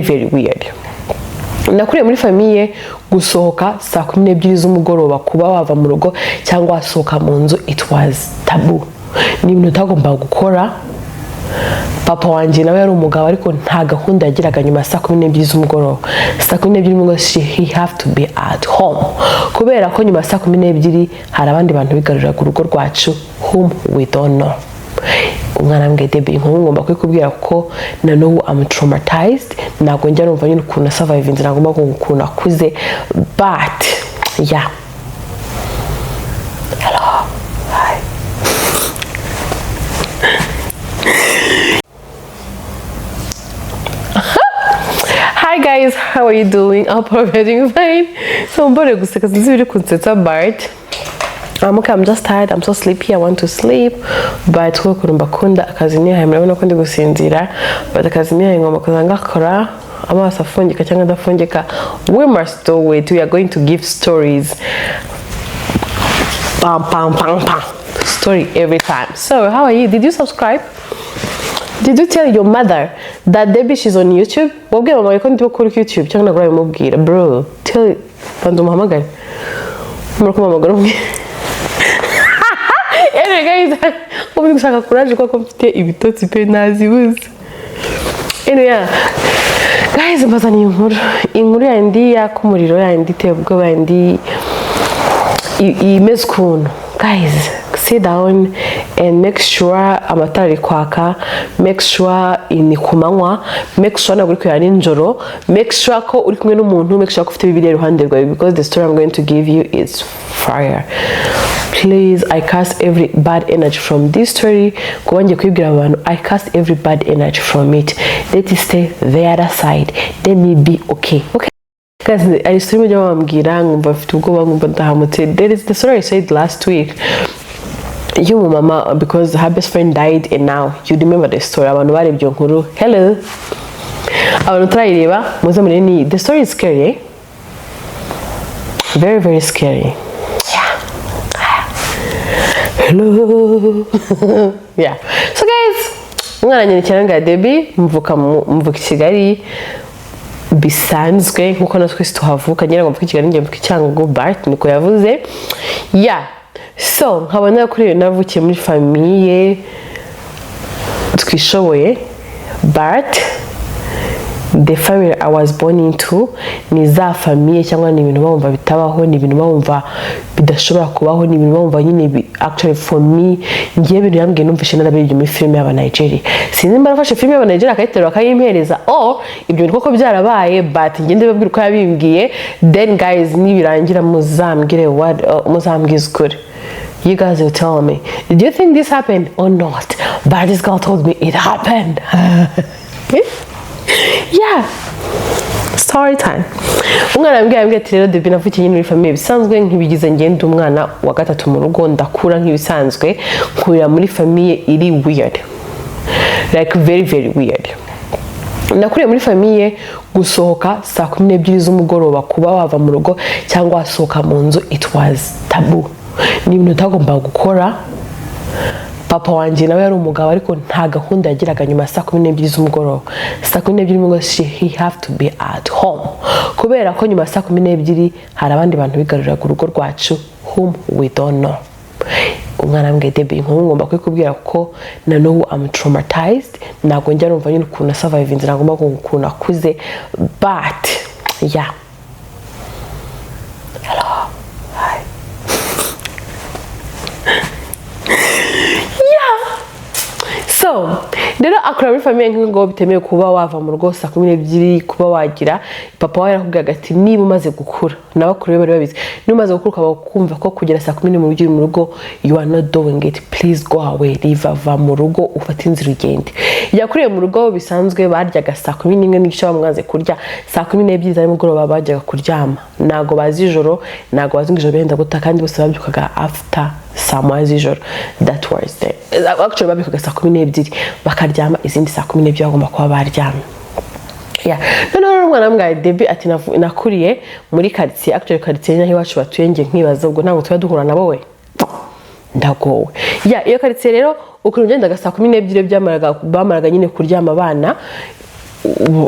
very weird. Nakuriye muri famille gusohoka saa 12 z'umugoroba, kuba wava mu rugo cyangwa wasohoka mu nzu, it was taboo. Ni ibintu utagomba gukora. Papa wanjye nawe yari umugabo ariko nta gahunda yagiraga nyuma saa 12 z'umugoroba. Saa 12 z'umugoroba he have to be at home, kubera ko nyuma saa 12 hari abandi bantu bigarurira ku rugo rwacu whom we don't know. Umwana mbwe Debbie inkuru ngomba kwikubwira ko na n'ubu I'm traumatized, ntabwo njya numva nyine ukuntu survive nagomba ukuntu akuze, but yeah. Hello. Hi. Hi guys, how are you doing? I hope you're doing fine. So mbore guseka sinzi biri kunsetsa, but okay, I'm just tired, I'm so sleepy, I want to sleep, but ko kurumba kunda akazi ni hamwe no kundi gusinzira, but akazi ni ngomba kuzanga kora amaso afungika cyangwa adafungika. We must do it. We are going to give stories. Pam pam pam pam. Story every time. So, how are you? Did you subscribe? Did you tell your mother that Debbie she's on YouTube? Wabwiye mama yuko ndi kuri YouTube cyangwa nagura bimubwira. Bro, tell bandu muhamagare. Murako mamagara umwe. Anyway guys, ubu gushaka courage ko mfite ibitotsi pe nazibuze. Anyway, guys, mbazani inkuru yandi yakumuriro yandi tebwo bandi imeze kuntu. Guys, sit down and make sure amatara kwaka, make sure ni kumanywa, make sure naguri kuyana ninjoro, make sure ko uri kumwe n'umuntu, make sure ko ufite Bibiliya iruhande rwawe, because the story I'm going to give you is fire. Please, I cast every bad energy from this story. Kubange kwibwira abantu, I cast every bad energy from it. Let it stay the other side. Let me be okay. Okay. Guys, I still remember mambwira ngumva mfite ubwoba ngumva ndahamutse. There is the story I said last week. You mama, because her best friend died, and now you remember the story. Abantu barebye nkuru. Hello. Abantu turayireba muze muneni. The story is scary, eh? Very very scary. Hello. Yeah. So guys, umwana nyine cyangwa Debbie mvuka Kigali bisanzwe nkuko natwe tuhavuka, ngira ngo mvuka Kigali ngiye mvuka Cyangugu, but niko yavuze. Yeah. So nkabona kuri navukiye muri famille twishoboye, but the family I was born into ni za famille cyangwa ni ibintu bamva bitabaho, ni ibintu bamva bidashobora kubaho, ni ibintu bamva nyine actually for me ngiye ibintu yambwiye numvishe narabirije muri film y'aba Nigeria. Sinzi mba nafashe film y'aba Nigeria akayiterura akayimpereza, ibyo bintu koko byarabaye, but ngende babwira ko yabimbwiye. Then guys, nibirangira muzambwire muzambwize ukuri. You guys will tell me, did you think this happened or not? But this girl told me it happened. Yeah, story time. Umwana mbwiye ati rero Debbie navukiye muri famille bisanzwe nkibigize ngende umwana wa gatatu mu rugo, ndakura nk'ibisanzwe, nkurira muri famille iri weird, like very very weird. Nakuriye muri famille gusohoka saa 12 z'umugoroba, kuba wava mu rugo cyangwa wasohoka mu nzu, it was taboo. Ni ibintu utagomba gukora. Papa wanjye nawe yari umugabo ariko nta gahunda yagiraga nyuma saa 12 z'umugoroba. Saa 12 z'umugoroba he have to be at home, kubera ko nyuma saa 12 hari abandi bantu bigarurira ku rugo rwacu whom we don't know. Umwana mbwe Debbie inkuru ngomba kwikubwira ko na n'ubu I'm traumatized, ntabwo njya numva nyine ukuntu survive nagomba ukuntu akuze, but yeah. Hello. Hi. So, rero akora muri famille nk'ingo bitemewe kuba wava mu rugo saa 12, kuba wagira. Papa wawe yarakubwira ati niba umaze gukura, n'abakuru bari babizi, niba umaze gukura ukaba kumva ko kugera saa 12 mu rugo you are not doing it, please go away, leave, va mu rugo ufate inzira ugende. Yakuriye mu rugo bisanzwe baryaga saa 11 n'igice bamwaze kurya, saa 12 za mugoroba bajyaga kuryama, nago bazi ijoro, nago bazi ijoro benda guta, kandi bose babyukaga after saa 1 z'ijoro. That was the actually babyukaga saa 12 bakaryama, izindi saa 12 bagomba kuba baryama. Yeah. Noneho umwana mbwa Debbie ati nakuriye muri quartier, actually quartier nyaho iwacu batuye nge nkibaza ubwo ntabwo tuba duhura nabo we. Ndagowe. Yeah, iyo quartier rero ukuntu ngendaga saa 12 bamaraga nyine kuryama abana.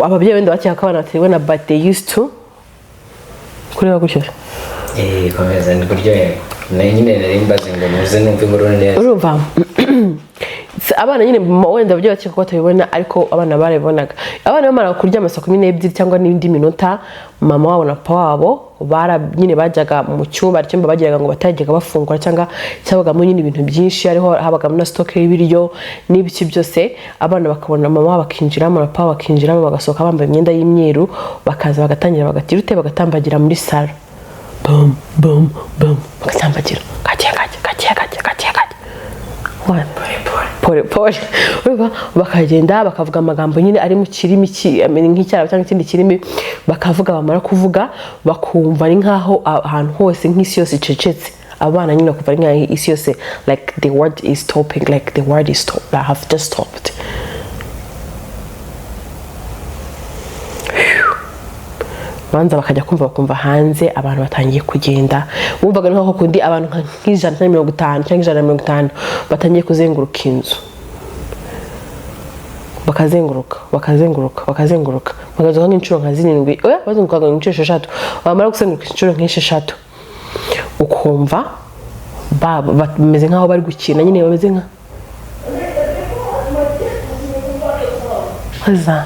ababyeyi wenda bakeka ko abana batewe na but they used to kureba gutyo komeza ni kuryohera nyine nari mbaze ngo muze numve inkuru neza urumva abana nyine wenda ababyeyi bakeka ko batabibona ariko abana barabibonaga abana bamara kuryama saa 12 cyangwa n'indi minota mama wabo na papa wabo nyine bajyaga mu cyumba bagiraga ngo batajyaga bafungura cyangwa cyabagamo nyine ibintu byinshi ariho habagamo na stock y'ibiryo n'ibiki byose abana bakabona mama bakinjiramo na papa bakinjiramo bagasohoka bambaye imyenda y'imyeru bakaza bagatangira bagatirute bagatambagira muri sala bum bum bum bagatambagira gake pole bakagenda bakavuga amagambo nyine ari mu kirimi nk'icyara cyangwa ikindi kirimi bakavuga bamara kuvuga bakumva ari nkaho ahantu hose nk'isi yose icecetse abana nyine kuva ari nkaho isi yose like the word is stopping like the word is stopped I have just stopped banza bakajya bakumva hanze abantu batangiye kugenda bumvaga nkaho kundi abantu nk'ijana na 50 cyangwa 150 batangiye kuzenguruka inzu bakazenguruka bagazoka nk'inshuro nka 7 bazungukaga nk'inshuro 6 bamara gusenguruka inshuro nk'esheshatu ukumva bameze nkaho bari gukina nyine bameze nka haza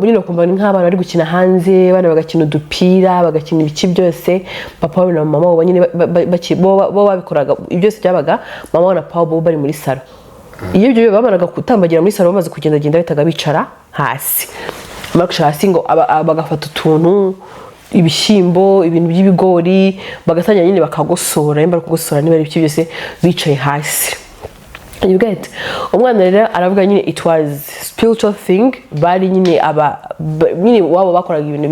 nyine kumva nk'abana bari gukina hanze bana bagakina udupira bagakina ibiki byose papa na mama bo nyine bo babikoraga byose byabaga mama na papa bo bari muri salo iyo ibyo bamaraga kutambagira muri salo bamaze kugenda bitaga bicara hasi bamara hasi ngo bagafata utuntu ibishyimbo ibintu by'ibigori bagatangira nyine bakagosora nimba kugosora niba ari ibiki byose bicaye hasi you get umwana rero aravuga nyine it was spiritual thing bari nyine nyine wabo bakoraga ibintu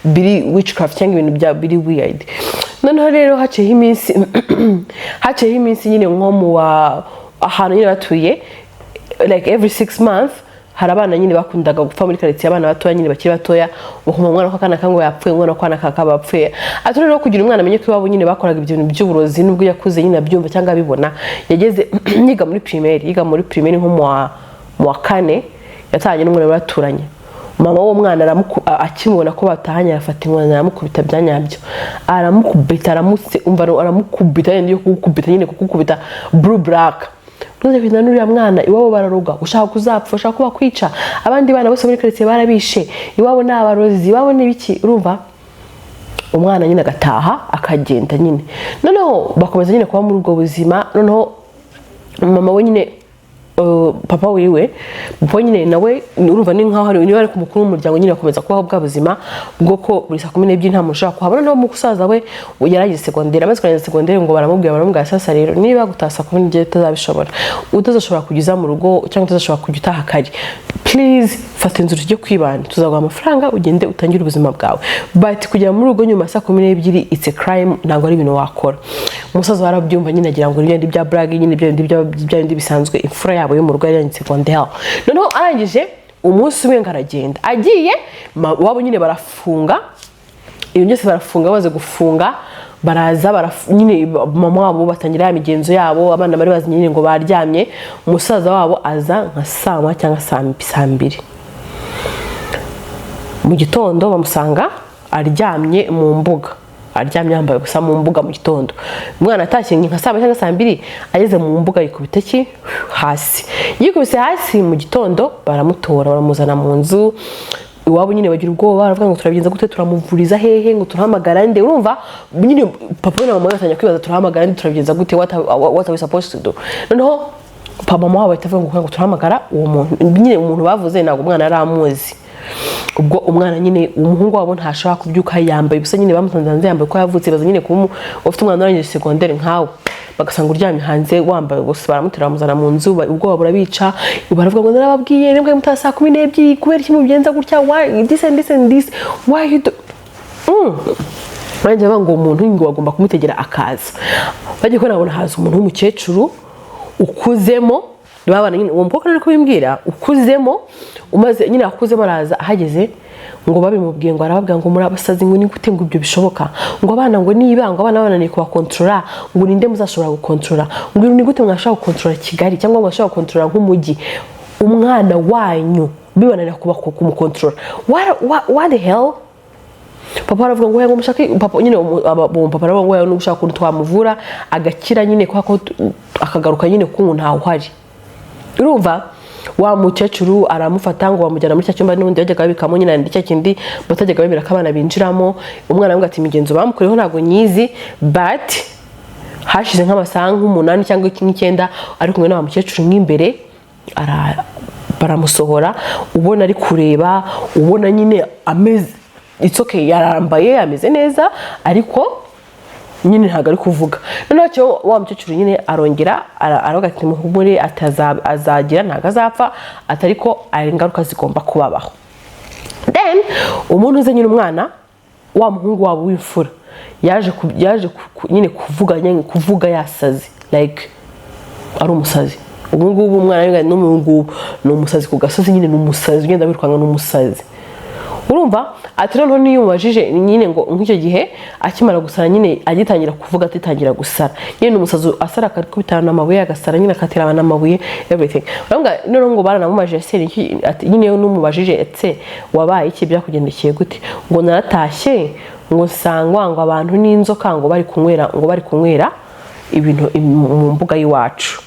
biri witchcraft cyangwa ibintu biri weird noneho rero haciyeho iminsi nyine nko mu ahantu nyine batuye like every 6 months hari abana nyine bakundaga gupfa muri quartier abana batoya nyine bakiri batoya bakuma umwana ko kana kango yapfuye umwana ko nakaka bapfuye aturi no kugira umwana amenye ko babo nyine bakoraga ibintu by'uburozi nubwo yakuze nyine abyumva cyangwa abibona yageze yiga muri primaire nko mu wa 4 yatanye n'umwana baturanye mama wo mwana akimubona ko batahanye arafata umwana aramukubita byanyabyo aramukubita aramukubita yende kukubita nyine kukubita blue black none binanuriya mwana iwabo bararuga ushaka kuzapfa ushaka kuba kwica abandi bana bose muri quartier barabishe iwabo n'abarozi iwabo n'ibiki urumva umwana nyine agataha akagenda nyine noneho bakomeza nyine kuba muri ubwo buzima noneho mama we nyine papa wiwe papa nyine nawe urumva ni nkaho hari niba ari ku mukuru w'umuryango nyine akomeza kubaho bwa buzima bwo ko buri saa 12 nta muntu ushaka kuhabona no mu kusaza we yaragize secondaire amaze kurangiza secondaire ngo baramubwira sasa rero niba gutasa 12 utazabishobora utazashobora kugiza mu rugo cyangwa utazashobora kujya kare please fata inzira ujye kwibana tuzaguha amafaranga ugende utangire ubuzima bwawe but kujya muri rugo nyuma saa 12 it's a crime ntabwo ari ibintu wakora umusaza warabyumva nyine agira ngo n'ibindi bya brag nyine ibyo bisanzwe imfura yabo yo mu rugo yanyitse secondaire noneho arangije umunsi umwe ngaragenda agiye wabo nyine barafunga iyo byose barafunga baze gufunga baraza nyine mama wabo batangira imigenzo yabo abana bari bazi nyine ngo baryamye umusaza wabo aza nka saa cyangwa saa 2 mu gitondo bamusanga aryamye mu mbuga aryamye yambaye gusa mu mbuga mu gitondo umwana atashye nka saa cyangwa saa 2 ageze mu mbuga yikubita hasi yikubise hasi mu gitondo baramutora baramuzana mu nzu iwabo nyine bagira ubwoba baravuga ngo turabigenza gute turamuvuriza hehe ngo turahamagara nde urumva nyine papa na mama batanya kwibaza turahamagara nde turabigenza gute what are we supposed to do noneho papa mama batavuga ngo turahamagara uwo muntu nyine umuntu bavuze ntabwo umwana aramuzi ubwo umwana nyine umuhungu wabo ntashaka kubyuka yambaye bisa nyine bamusanze yambaye ko yavutse baza nyine kumu ufite umwana urangije secondaire nkawe bagasanga uryamye hanze wambaye gusa baramutera bamuzana mu nzu ubwo burabica baravuga ngo narababwiye nembwe mutasa 12 kubera iki mubigenza gutya why this and this why you do banje bango umuntu ngo bagomba kumutegera akaza bagiye ko nabona haza umuntu w'umukecuru ukuzemo babana nyine uwo mukobwa ariko bimbwira ukuzemo umaze nyine akuzemo araza ahageze ngo babimubwiye ngo arababwira ngo muri abasazi ngo ni gute ngo ibyo bishoboka ngo abana ngo niba ngo abana bananiye kuba controller ngo ninde muzashobora gukontroller ngo ni gute mwashaka gukontroller Kigali cyangwa mwashaka gukontroller nk'umujyi umwana wanyu bibananira kuba kumukontorora. What the hell? Papa aravuga ngo ngo mushaka papa nyine papa aravuga ngo nugushaka kuntu twamuvura agakira nyine ko akagaruka nyine ko ntawe uhari. Urumva wa mukecuru aramufata ngo bamujyana muri cya cyumba n'undi yajyaga babikamo nyine ndi cya kindi batajyaga bemera ko abana binjiramo. Umwana avuga ati imigenzo bamukoreho ntago nyizi, but hashize nk'amasaha nk'umunani cyangwa 9 ari kumwe na wa mukecuru nk'imbere baramusohora, ubona ari kureba, ubona nyine ameze it's okay, yarambaye ameze neza ariko nyine ntago ari kuvuga. Noneho cyo wa mukecuru nyine arongera aravuga ati muhumure azagira ntago azapfa, atariko ari ingaruka zigomba kubabaho. Then umuntu uze nyine umwana wa muhungu wabo w'imfura yaje nyine kuvuga yasaze, like ari umusazi. Ubu ngubu umwana n'umuhungu ni umusazi ku gasozi, nyine ni umusazi ugenda wirukanga n'umusazi. Urumva ati noneho niyo umubajije nyine ngo nk'icyo gihe akimara gusara nyine agitangira kuvuga atitangira gusara nyine umusazi asara akakubitana n'amabuye agasara nyine akatira abana amabuye everything. Urumva noneho ngo baranamubajije se ati nyine n'umubajije etse wabaye iki byakugendekeye gute, ngo naratashye ngo sangwa ngo abantu n'inzoka ngo bari kunywera ibintu mu mbuga y'iwacu,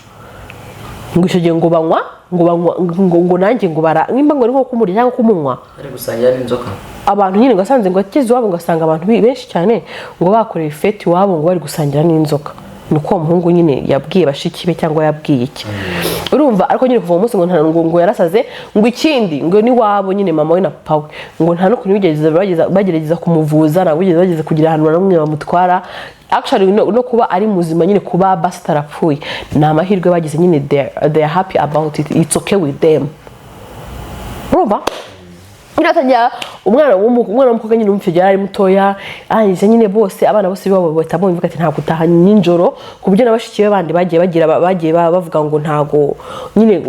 ngo icyo gihe ngo banywa ngo nanjye ngo bara nimba ngo nko kumuri cyangwa kumunywa ari gusangira n'inzoka. Abantu nyine ngasanze ngo akeze wabo ngasanga abantu benshi cyane ngo bakoreye fete wabo ngo bari gusangira n'inzoka. Nuko umuhungu nyine yabwiye bashiki be cyangwa yabwiye iki. Urumva ariko nyine kuva umunsi ngo yarasaze ngo ikindi ngo ni wabo nyine mama we na papa we ngo nta no kunyigeza bagerageza kumuvuza na bageze kugira ahantu namwe bamutwara. Actually no kuba ari muzima nyine kuba bastarapfuye na amahirwe bagize nyine they are happy about it, it's okay with them. Urumva Iratajya umwana w'umukobwa nyine umfite ari mutoya ahanyize nyine bose abana bose babo batabonye bivuga ati nta gutaha ninjoro kubyo nabashikiye bandi bagiye bavuga ngo ntago nyine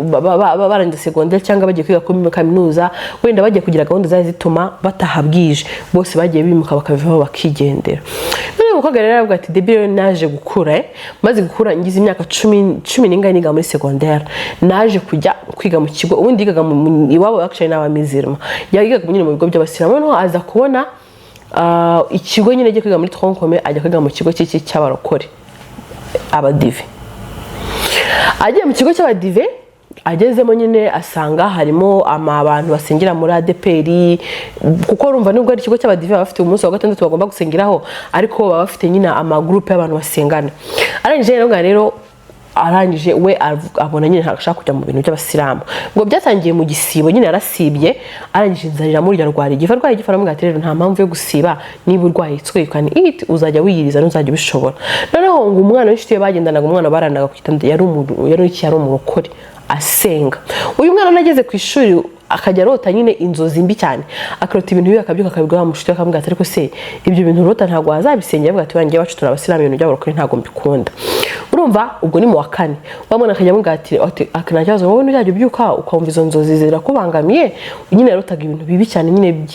barangiza secondaire cyangwa bagiye kwiga kuri kaminuza wenda bagiye kugira gahunda zaje zituma batahabwije bose bagiye bimuka bakavivaho bakigendera. None umukobwa rero aravuga ati debile naje gukura maze gukura ngize imyaka 10 n'ingahe niga muri secondaire naje kujya kwiga mu kigo ubundi yigaga iwabo actually n'abamizirma yigaga nyine mu bigo by'abasiramu. Noneho aza kubona ikigo nyine cyo kwiga muri Tronkome ajya kwiga mu kigo cy'abarokore abadive. Agiye mu kigo cy'abadive agezemo nyine asanga harimo abantu basengera muri ADPR kuko urumva nubwo ari ikigo cy'abadive bafite umunsi wa gatandatu bagomba gusengeraho ariko baba bafite nyine group y'abantu basengana. Arangije we abona nyine ntashaka kujya mu bintu by'abasiramu ngo byatangiye mu gisibo nyine yarasibye arangije inzarira muri rwari igifarwaye igifaramwe ati rero nta mpamvu yo gusiba niba urwaye twekane uzajya wiyiriza n'uzajya bishobora. Noneho ngo umwana w'ishitiye bagendanaga umwana baranaga kwitanda yari umurokore asenga. Uyu mwana nageze ku ishuri akajya rota nyine inzozi mbi cyane akarota ibintu bibi akabyuka akabigwa mushiti akamubwira ariko se ibyo bintu rota ntago azabisengera avuga ati wangiye wacu turabasiramu ibintu by'abarokore ntago mbikunda. Urumva ubwo ni mu wa kane wamwana akajya mubwira ati akanajazo wowe n'ujya byuka ukumva izo nzozi zirakubangamiye nyine yarotaga ibintu bibi cyane nyine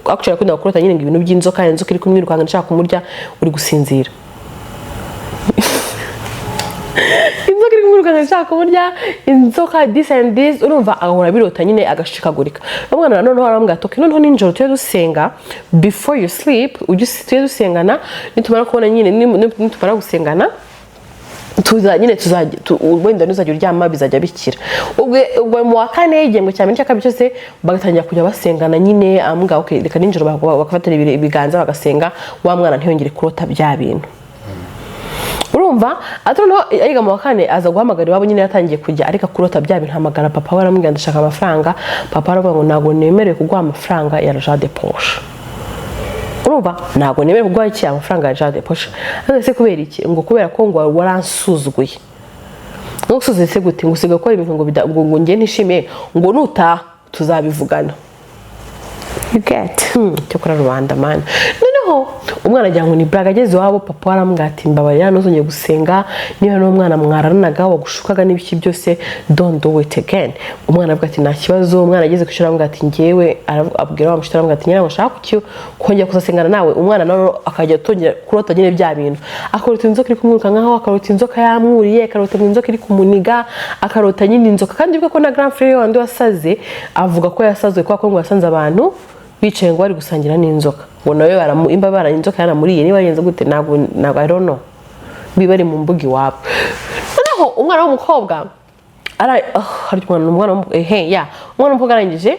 actually akunda kurota nyine ibintu by'inzoka iri kumwirukanga nshaka kumurya uri gusinzira. Inzoka iri kumwirukanga nshaka kumurya inzoka this and this urumva agahora birota nyine agashikagurika. Umwana noneho arambwira ati noneho ninjoro tuye dusenga before you sleep tuye dusengana nitumara kubona nyine nitumara gusengana nyine wenda nuzajya uryama bizajya bikira. Ubwo mu wa kane igihembwe cya mbere cy'akabiri cyose bagatangira kujya basengana nyine ambwa okay reka ninjoro bakafatira ibiganza bagasenga wa mwana ntiyongere kurota bya bintu. Urumva atono yiga mu wa kane aza guhamagara iwabo nyine yatangiye kujya ariko kurota bya bintu hamagara papa we aramubwira ndashaka amafaranga. Papa aravuga ngo ntago nemerewe kuguha amafaranga ya Jean de Poche. Urumva ntago nemerewe kuguha iki amafaranga ya Jean de Poche. Ese kubera iki ngo kubera ko ngo waransuzuguye. Ngo usuzuye se gute ngo usiga gukora ibintu ngo ngiye ntishimiye ngo nuta tuzabivugana. You get cyo kora Rwanda man. None noneho umwana ajya ngo ni braga ageze iwabo papa aramubwira ati mbabarira ntuzongeye gusenga niba n'umwana mwararanaga wagushukaga n'ibiki byose don't do it again. Umwana avuga ati nta kibazo. Umwana ageze kwishura aramubwira ati ngewe abwira wa mushitara aramubwira ati nyina ngashaka kongera kuzasengana nawe. Umwana nawe akajya atongera kurota nyine bya bintu, akarota inzoka iri kumwiruka nkaho, akarota inzoka yamwuriye, akarota inzoka iri kumuniga, akarota nyine inzoka. Kandi bwe ko na grand frère wandi wasaze avuga ko yasazwe kwa ko ngo yasanze abantu bicaye ngo bari gusangira n'inzoka, ngo nawe imbabara inzoka yanamuriye. Niba yenze gute ntabwo I don't know, bibari mu mbugi wabo. Noneho umwana w'umukobwa hari umwana w'umukobwa arangije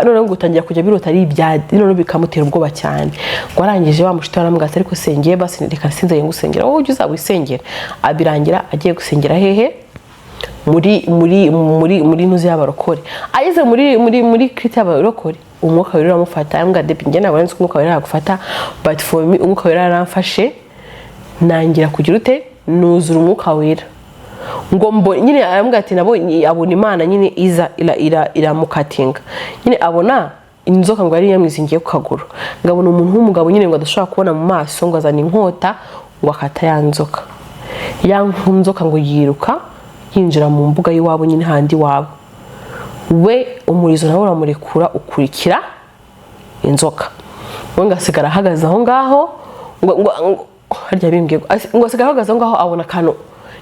none gutangira kujya birota ari ibya none bikamutera ubwoba cyane. Ngo arangije bamushitara aramubwira ariko sengeye basi reka sinzeye ngusengera. Wowe ujye uzabwisengera. Abirangira agiye gusengera hehe muri nuzi y'abarokore. Ageze muri kriti y'abarokore umwuka wera uramufata. Ambwa depi njye nabwo nzi umwuka wera yagufata, but for me umwuka wera yaramfashe nangira kugira ute nuzura umwuka wera. Ngo nyine arambwira ati nabo abona Imana nyine iza iramukatinga. Nyine abona inzoka ngo yari yamwizingiye ku kaguru. Ngabona umuntu w'umugabo nyine ngo adashobora kubona mu maso, ngo azana inkota ngo akata ya nzoka. Ya nzoka ngo yiruka yinjira mu mbuga y'iwabo nyine handi wabo. We umurizo nawe uramurekura ukurikira inzoka. We ngasigara ahagaze aho ngaho ngo harya bimbwiye ngo asigara ahagaze aho ngaho abona akantu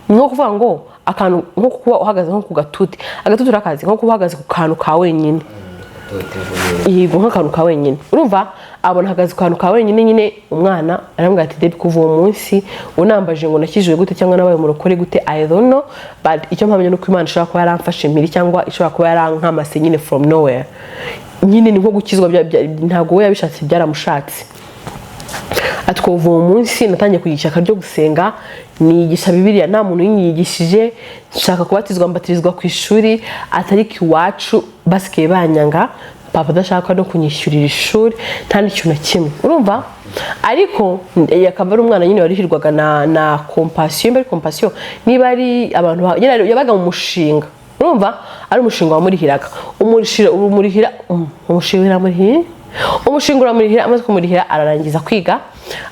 nko kuvuga ngo akantu nko kuba uhagaze nko ku gatuti. Agatuti urakazi nko kuba uhagaze ku kantu ka wenyine. Yego nk'akantu ka wenyine. Urumva abona ahagaze ku kantu ka wenyine nyine. Umwana arambwira ati debi kuva uwo munsi unambaje ngo nakijwe gute cyangwa nabaye umurokore gute I don't know, but icyo mpamya nuko Imana ishobora kuba yaramfashe mpiri cyangwa ishobora kuba yarankamase nyine from nowhere. Nyine ni nko gukizwa ntabwo we yabishatse byaramushatse. Atwuva uwo munsi natangiye kuyigisha akaryo gusenga, nigisha Bibiliya nta muntu yinyigishije. Nshaka kubatizwa mbatirizwa ku ishuri atari kiwacu basigaye banyanga. Papa adashaka no kunyishyurira ishuri nta n'ikintu na kimwe. Urumva ariko yakaba ari umwana nyine warihirwaga na compassion. Mbere compassion niba ari abantu yabaga mu mushinga. Urumva ari umushinga wamurihiraga umushinga uramurihira. Amaze kumurihira ararangiza kwiga.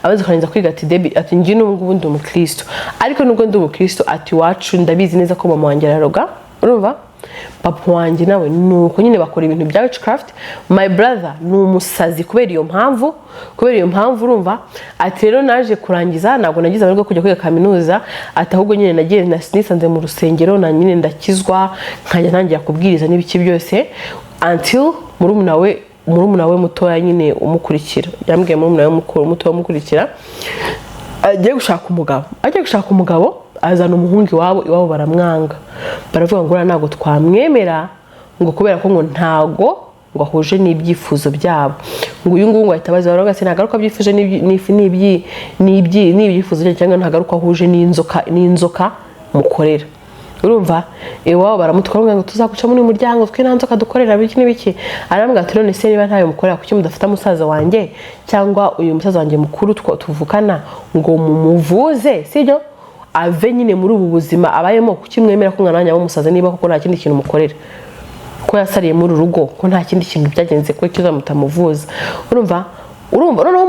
Amaze kurangiza kwiga ati debi ati ngi n'ubwo ndi umukristo, ariko nubwo ndi umukristo ati wacu ndabizi neza ko mama wanjye araroga. Urumva papa wanjye nawe nuko nyine bakora ibintu bya witchcraft. My brother ni umusazi kubera iyo mpamvu. Urumva ati rero naje kurangiza ntabwo nagize amahirwe kujya kwiga kaminuza. Ati ahubwo nyine nagiye nisanze mu rusengero na nyine ndakizwa nkajya ntangira kubwiriza n'ibiki byose until murumuna we mutoya nyine umukurikira. Yambwiye murumuna we mutoya umukurikira agiye gushaka umugabo. Azana umuhungu iwabo baramwanga. Baravuga ngo ntabwo twamwemera ngo kubera ko ngo ntago ngo ahuje n'ibyifuzo byabo. Ngo uyu nguyu ngo ahita abaza baravuga ati nagaruka byifuje n'ibyifuzo bye cyangwa ntagaruka ahuje n'inzoka mukorera. Urumva iwabo baramutwara ngo tuzaguca muri muryango twe nta nzoka dukorera biki n'ibiki. Arambwira ati none se niba ntayo mukorera kuki mudafata musaza wanjye cyangwa uyu musaza wanjye mukuru tuvukana ngo mumuvuze sibyo ave nyine muri ubu buzima abayemo. Kuki mwemera ko mwana wanjye w'umusaza niba koko nta kindi kintu mukorera, ko yasariye muri urugo, ko nta kindi kintu byagenze ko cyo mutamuvuza. Urumva noneho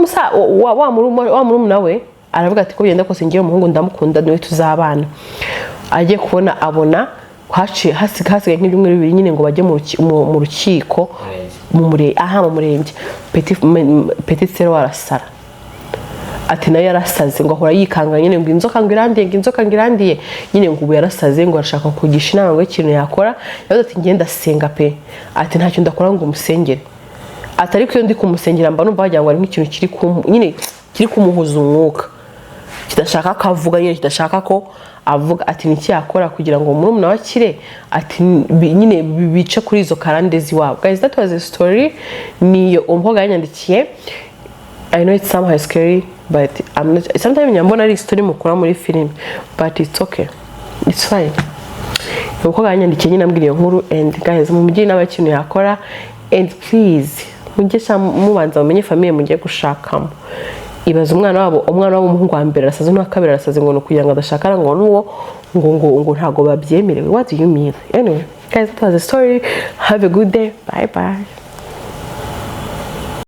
wa murumuna we aravuga ati ko bigenda kose ngiye umuhungu ndamukunda niwe tuzabana. Agiye kubona abona hasigaye nk'ibyumweru bibiri nyine ngo bajye mu rukiko mu murenge. Petit sero arasara ati nayo yarasaze ngo ahora yikanga nyine ngo inzoka ngirandiye nyine ngo ubu yarasaze ngo arashaka kugisha inama ngo ikintu yakora. Yavuze ati ngenda senga pe. Ati ntacyo ndakora ngo umusengere. Atari ko iyo ndi kumusengera mba numva wagira ngo ari nk'ikintu kiri kumuhuza umwuka kidashaka akavuga nyine kidashaka ko avuga. Ati niki yakora kugira ngo murumuna wakire. Ati nyine bice kuri izo karande ziwabo. Guys, that was a story. Niyo umukobwa yanyandikiye. I know it's somehow scary, but I'm not. Sometimes nyambona ari story mukura muri film, but it's okay, it's fine. Umukobwa yanyandikiye nyine ambwira iyo nkuru. And guys, mumugire n'abakintu yakora. And please mugesha mubanza mumenye famille mugiye gushakamo. Ibaza umwana w'umuhungu wa mbere arasaze n'uwa kabiri arasaze ngo kugira ngo adashakara ngo nuwo ngo ntago babyemerewe. What do you mean? Anyway guys, that was the story. Have a good day. Bye bye.